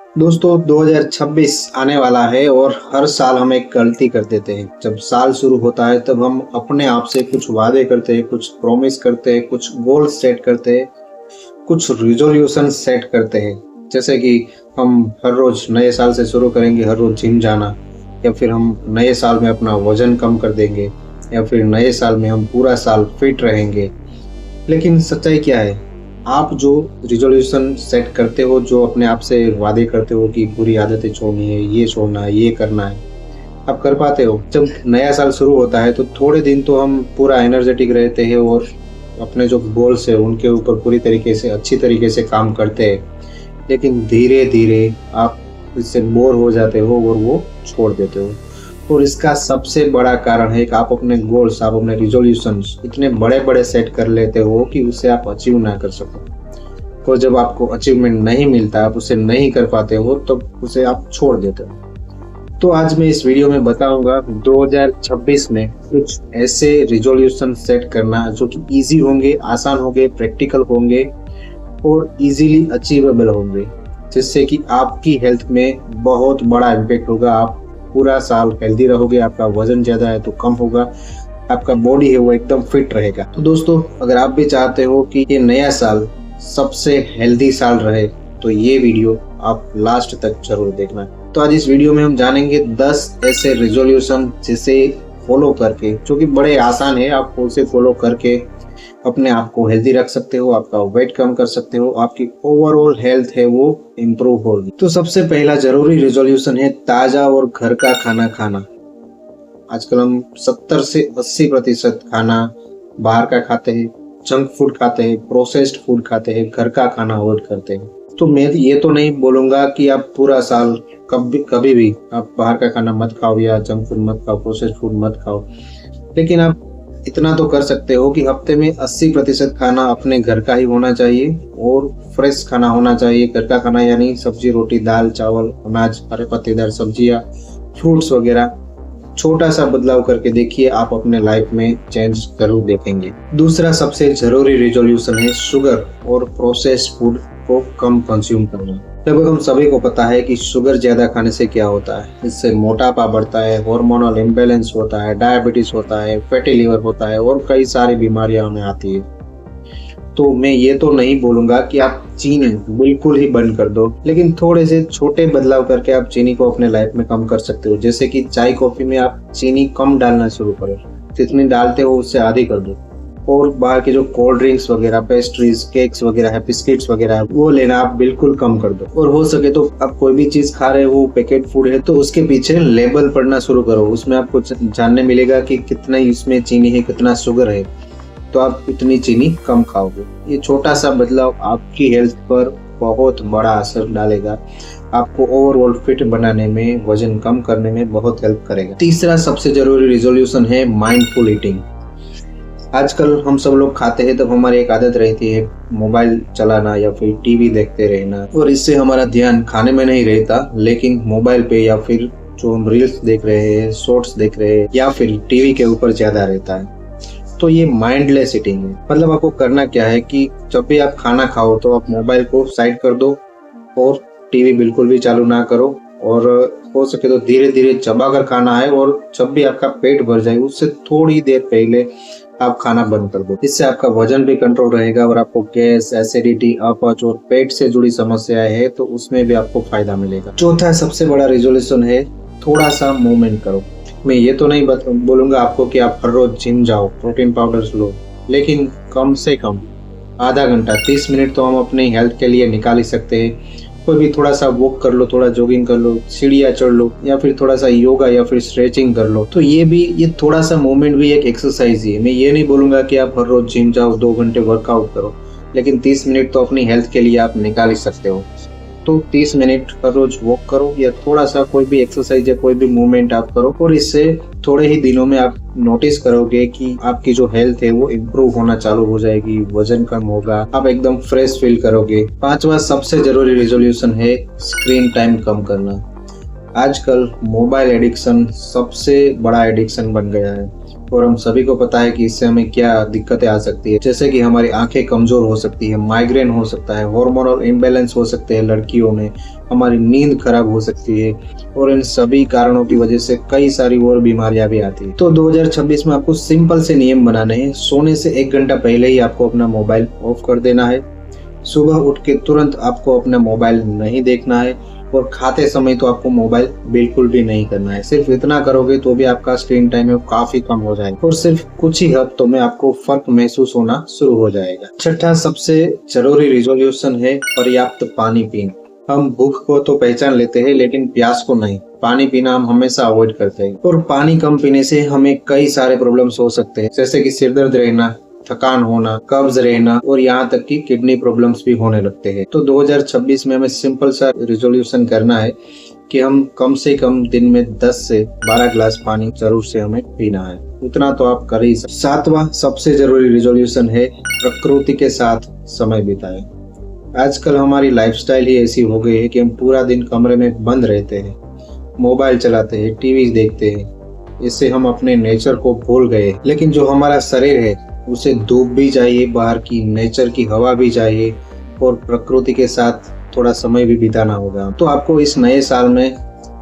दोस्तों 2026 आने वाला है और हर साल हम एक गलती कर देते हैं। जब साल शुरू होता है तब हम अपने आप से कुछ वादे करते हैं, कुछ प्रॉमिस करते हैं, कुछ गोल सेट करते हैं, कुछ रिजोल्यूशन सेट करते हैं। जैसे कि हम हर रोज नए साल से शुरू करेंगे हर रोज जिम जाना, या फिर हम नए साल में अपना वजन कम कर देंगे, या फिर नए साल में हम पूरा साल फिट रहेंगे। लेकिन सच्चाई क्या है? आप जो रिजोल्यूशन सेट करते हो, जो अपने आप से वादे करते हो कि बुरी आदतें छोड़नी है, ये छोड़ना है, ये करना है, आप कर पाते हो? जब नया साल शुरू होता है तो थोड़े दिन तो हम पूरा एनर्जेटिक रहते हैं और अपने जो गोल्स है उनके ऊपर पूरी तरीके से अच्छी तरीके से काम करते हैं। लेकिन धीरे धीरे आप इससे बोर हो जाते हो और वो छोड़ देते हो। और इसका सबसे बड़ा कारण है कि आप अपने गोल्स, आप अपने रिजोल्यूशंस इतने बड़े बड़े सेट कर लेते हो कि उसे आप अचीव ना कर सको। और जब आपको अचीवमेंट नहीं मिलता, आप उसे नहीं कर पाते हो, तो उसे आप छोड़ देते हो। तो आज मैं इस वीडियो में बताऊंगा 2026 में कुछ ऐसे रिजोल्यूशन सेट करना जो कि इजी होंगे, आसान होंगे, प्रैक्टिकल होंगे और इजीली अचीवेबल होंगे, जिससे कि आपकी हेल्थ में बहुत बड़ा इम्पैक्ट होगा। आप पूरा साल हेल्दी रहोगे, आपका वजन ज़्यादा है तो कम होगा, आपका बॉडी है वो एकदम फिट रहेगा। तो दोस्तों, अगर आप भी चाहते हो कि ये नया साल सबसे हेल्दी साल रहे तो ये वीडियो आप लास्ट तक जरूर देखना। तो आज इस वीडियो में हम जानेंगे 10 ऐसे रिजोल्यूशन जिसे फॉलो करके, जो कि बड़े आसान है, आप उसे फॉलो करके अपने आप को हेल्दी रख सकते हो, आपका वेट कम कर सकते हो, आपकी ओवरऑल हेल्थ है वो इम्प्रूव होगी। तो सबसे पहला जरूरी रिजोल्यूशन है ताजा और घर का खाना खाना। आजकल हम 70 से 80% खाना बाहर का खाते हैं, जंक फूड खाते हैं, प्रोसेस्ड फूड खाते हैं, घर का खाना अवॉइड करते हैं। तो मैं ये तो नहीं बोलूंगा कि आप पूरा साल कभी भी आप बाहर का खाना मत खाओ या जंक फूड मत खाओ, प्रोसेस्ड फूड मत खाओ, लेकिन आप इतना तो कर सकते हो कि हफ्ते में 80% खाना अपने घर का ही होना चाहिए और फ्रेश खाना होना चाहिए। घर का खाना यानी सब्जी, रोटी, दाल, चावल, अनाज, हरे पत्तेदार सब्जियां, फ्रूट्स वगैरह। छोटा सा बदलाव करके देखिए, आप अपने लाइफ में चेंज जरूर देखेंगे। दूसरा सबसे जरूरी रिजोल्यूशन है शुगर और प्रोसेस्ड फूड को कम कंज्यूम करना। लगभग हम सभी को पता है कि शुगर ज्यादा खाने से क्या होता है। इससे मोटापा बढ़ता है, हार्मोनल इम्बैलेंस होता है, डायबिटीज होता है, फैटी लिवर होता है और कई सारी बीमारियां हमें आती है। तो मैं ये तो नहीं बोलूंगा कि आप चीनी बिल्कुल ही बंद कर दो, लेकिन थोड़े से छोटे बदलाव करके आप चीनी को अपने लाइफ में कम कर सकते हो। जैसे कि चाय कॉफी में आप चीनी कम डालना शुरू करो, जितनी डालते हो उससे आधी कर दो। और बाहर के जो कोल्ड ड्रिंक्स वगैरह, पेस्ट्रीज, केक्स वगैरह है, बिस्किट्स वगैरह है, वो लेना आप बिल्कुल कम कर दो। और हो सके तो आप कोई भी चीज खा रहे हो, पैकेट फूड है, तो उसके पीछे लेबल पढ़ना शुरू करो। उसमें आपको जानने मिलेगा कि कितना इसमें चीनी है, कितना शुगर है, तो आप इतनी चीनी कम खाओगे। ये छोटा सा बदलाव आपकी हेल्थ पर बहुत बड़ा असर डालेगा, आपको ओवरऑल फिट बनाने में, वजन कम करने में बहुत हेल्प करेगा। तीसरा सबसे जरूरी रिजोल्यूशन है माइंडफुल ईटिंग। आजकल हम सब लोग खाते हैं तब हमारी एक आदत रहती है मोबाइल चलाना या फिर टीवी देखते रहना, और इससे हमारा ध्यान खाने में नहीं रहता, लेकिन मोबाइल पे या फिर जो हम रील्स देख रहे हैं, शॉर्ट्स देख रहे हैं या फिर टीवी के ऊपर ज्यादा रहता है। तो ये माइंडलेस ईटिंग है। मतलब आपको करना क्या है कि जब भी आप खाना खाओ तो आप मोबाइल को साइड कर दो और टीवी बिल्कुल भी चालू ना करो, और हो सके तो धीरे धीरे चबा कर खाना है। और जब भी आपका पेट भर जाए उससे थोड़ी देर पहले आप खाना बंद कर दो। इससे आपका वजन भी कंट्रोल रहेगा और आपको गैस, एसिडिटी, अपच और पेट से जुड़ी समस्याएं है तो उसमें भी आपको फायदा मिलेगा। चौथा सबसे बड़ा रिजोल्यूशन है थोड़ा सा मूवमेंट करो। मैं ये तो नहीं बोलूंगा आपको कि आप हर रोज जिम जाओ, प्रोटीन पाउडर्स लो, लेकिन कम से कम आधा घंटा, 30 मिनट तो हम अपनी हेल्थ के लिए निकाल ही सकते हैं। कोई भी थोड़ा सा वॉक कर लो, थोड़ा जॉगिंग कर लो, सीढ़ियाँ चढ़ लो, या फिर थोड़ा सा योगा या फिर स्ट्रेचिंग कर लो। तो ये थोड़ा सा मूवमेंट भी एक एक्सरसाइज ही है। मैं ये नहीं बोलूंगा कि आप हर रोज जिम जाओ, 2 घंटे वर्कआउट करो, लेकिन 30 मिनट तो अपनी हेल्थ के लिए आप निकाल ही सकते हो। तो 30 मिनट हर रोज वॉक करो या थोड़ा सा कोई भी एक्सरसाइज या कोई भी मूवमेंट आप करो, और इससे थोड़े ही दिनों में आप नोटिस करोगे कि आपकी जो हेल्थ है वो इम्प्रूव होना चालू हो जाएगी, वजन कम होगा, आप एकदम फ्रेश फील करोगे। पांचवा सबसे जरूरी रिजोल्यूशन है स्क्रीन टाइम कम करना। आजकल मोबाइल एडिक्शन सबसे बड़ा एडिक्शन बन गया है। और हम सभी को पता है कि इससे हमें क्या दिक्कतें आ सकती है, जैसे कि हमारी आंखें कमजोर हो सकती है, माइग्रेन हो सकता है, हार्मोनल इम्बैलेंस हो सकते हैं लड़कियों में, हमारी नींद खराब हो सकती है और इन सभी कारणों की वजह से कई सारी और बीमारियां भी आती है। तो 2026 में आपको सिंपल से नियम बनाने हैं। सोने से 1 घंटा पहले ही आपको अपना मोबाइल ऑफ कर देना है। सुबह उठ के तुरंत आपको अपना मोबाइल नहीं देखना है और खाते समय तो आपको मोबाइल बिल्कुल भी नहीं करना है। सिर्फ इतना करोगे तो भी आपका स्क्रीन टाइम है काफी कम हो जाएगा और सिर्फ कुछ ही हफ्तों में आपको फर्क महसूस होना शुरू हो जाएगा। छठा सबसे जरूरी रिजोल्यूशन है पर्याप्त पानी पीना। हम भूख को तो पहचान लेते हैं लेकिन प्यास को नहीं। पानी पीना हम हमेशा अवॉइड करते हैं और पानी कम पीने से हमें कई सारे प्रॉब्लम्स हो सकते हैं, जैसे कि सिर दर्द रहना, थकान होना, कब्ज रहना और यहाँ तक कि किडनी प्रॉब्लम्स भी होने लगते हैं। तो 2026 में हमें सिंपल सा रिजोल्यूशन करना है कि हम कम से कम दिन में 10 से 12 ग्लास पानी जरूर से हमें पीना है। उतना तो आप कर ही सकते। सातवां सबसे जरूरी रिजोल्यूशन है प्रकृति के साथ समय बिताएं। आजकल हमारी लाइफस्टाइल ही ऐसी हो गई है कि हम पूरा दिन कमरे में बंद रहते हैं, मोबाइल चलाते हैं, टीवी देखते हैं। इससे हम अपने नेचर को भूल गए। लेकिन जो हमारा शरीर है उसे धूप भी चाहिए, बाहर की नेचर की हवा भी चाहिए और प्रकृति के साथ थोड़ा समय भी बिताना होगा। तो आपको इस नए साल में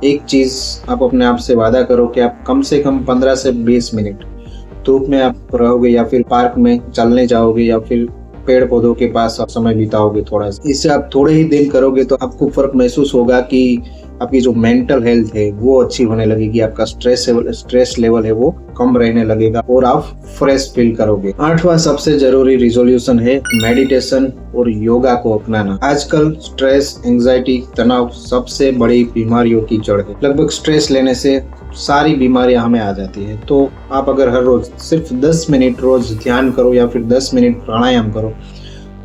एक चीज आप अपने आप से वादा करो कि आप कम से कम 15 से 20 मिनट धूप में आप रहोगे या फिर पार्क में चलने जाओगे या फिर पेड़ पौधों के पास आप समय बिताओगे थोड़ा सा। इससे आप थोड़े ही दिन करोगे तो आपको फर्क महसूस होगा कि आपकी जो मेंटल हेल्थ है वो अच्छी होने लगेगी, आपका स्ट्रेस लेवल है वो कम रहने लगेगा और आप फ्रेश फील करोगे। आठवां सबसे जरूरी रिजोल्यूशन है मेडिटेशन और योगा को अपनाना। आजकल स्ट्रेस, एंजाइटी, तनाव सबसे बड़ी बीमारियों की जड़ है। लगभग स्ट्रेस लेने से सारी बीमारियां हमें आ जाती है। तो आप अगर हर रोज सिर्फ 10 मिनट रोज ध्यान करो या फिर 10 मिनट प्राणायाम करो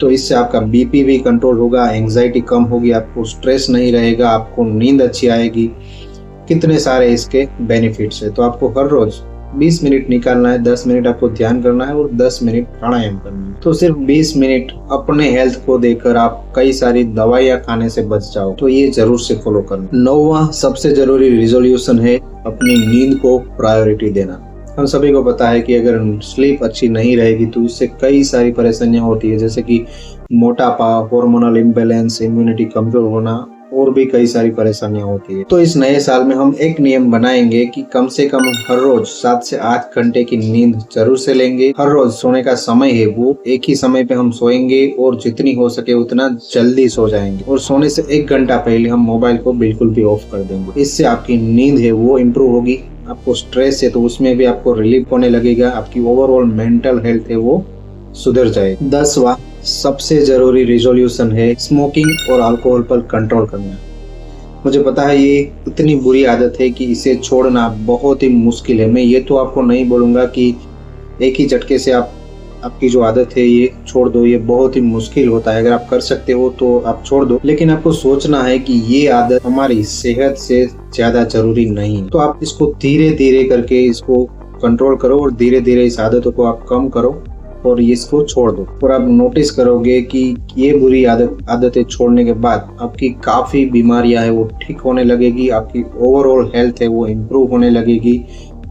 तो इससे आपका बीपी भी कंट्रोल होगा, एंजाइटी कम होगी, आपको स्ट्रेस नहीं रहेगा, आपको नींद अच्छी आएगी। कितने सारे इसके बेनिफिट्स है। तो आपको हर रोज 20 मिनट निकालना है, 10 मिनट आपको ध्यान करना है और 10 मिनट प्राणायाम करना है। तो सिर्फ 20 मिनट अपने हेल्थ को देकर आप कई सारी दवाइयाँ खाने से बच जाओ। तो ये जरूर से फॉलो करना। 9वां सबसे जरूरी रिजोल्यूशन है अपनी नींद को प्रायोरिटी देना। हम सभी को पता है कि अगर स्लीप अच्छी नहीं रहेगी तो इससे कई सारी परेशानियां होती है, जैसे कि मोटापा, हार्मोनल इम्बैलेंस, इम्यूनिटी कमजोर होना और भी कई सारी परेशानियां होती है। तो इस नए साल में हम एक नियम बनाएंगे कि कम से कम हर रोज 7 से 8 घंटे की नींद जरूर से लेंगे। हर रोज सोने का समय है वो एक ही समय पे हम सोएंगे और जितनी हो सके उतना जल्दी सो जाएंगे और सोने से 1 घंटा पहले हम मोबाइल को बिल्कुल भी ऑफ कर देंगे। इससे आपकी नींद है वो इम्प्रूव होगी। आपको स्ट्रेस है तो उसमें भी आपको रिलीफ होने लगेगा, आपकी ओवरऑल मेंटल हेल्थ है वो सुधर जाएगी। 10वां सबसे जरूरी रिजोल्यूशन है स्मोकिंग और अल्कोहल पर कंट्रोल करना। मुझे पता है ये इतनी बुरी आदत है कि इसे छोड़ना बहुत ही मुश्किल है। मैं ये तो आपको नहीं बोलूंगा कि एक ही झटके से आपकी जो आदत है ये छोड़ दो, ये बहुत ही मुश्किल होता है। अगर आप कर सकते हो तो आप छोड़ दो, लेकिन आपको सोचना है कि ये आदत हमारी सेहत से ज्यादा जरूरी नहीं। तो आप इसको धीरे धीरे करके इसको कंट्रोल करो और धीरे धीरे इस आदतों को आप कम करो और इसको छोड़ दो। और आप नोटिस करोगे कि ये बुरी आदतें छोड़ने के बाद आपकी काफी बीमारियां है वो ठीक होने लगेगी, आपकी ओवरऑल हेल्थ है वो इम्प्रूव होने लगेगी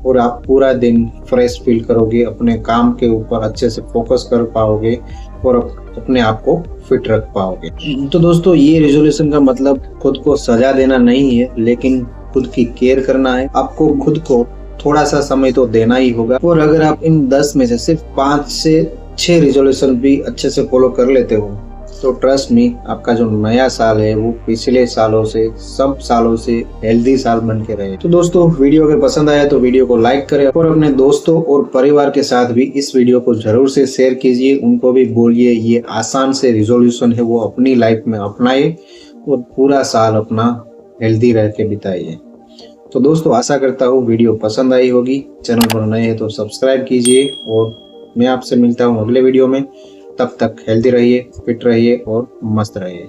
और आप पूरा दिन फ्रेश फील करोगे, अपने काम के ऊपर अच्छे से फोकस कर पाओगे और अपने आप को फिट रख पाओगे। तो दोस्तों ये रिजोल्यूशन का मतलब खुद को सजा देना नहीं है, लेकिन खुद की केयर करना है। आपको खुद को थोड़ा सा समय तो देना ही होगा और अगर आप इन 10 में से सिर्फ 5 से 6 रिजोल्यूशन भी अच्छे से फॉलो कर लेते हो तो ट्रस्ट मी आपका जो नया साल है वो पिछले सालों से, सब सालों से हेल्दी साल बन के रहे। तो दोस्तों वीडियो अगर पसंद आया तो वीडियो को लाइक करें और अपने दोस्तों और परिवार के साथ भी इस वीडियो को जरूर से शेयर कीजिए। उनको भी बोलिए ये आसान से रिजोल्यूशन है वो अपनी लाइफ में अपनाए और पूरा साल अपना हेल्दी रह के बिताइए। तो दोस्तों आशा करता हूँ वीडियो पसंद आई होगी। चैनल पर नए हैं तो सब्सक्राइब कीजिए और मैं आपसे मिलता हूँ अगले वीडियो में। तब तक हेल्दी रहिए, फिट रहिए और मस्त रहिए।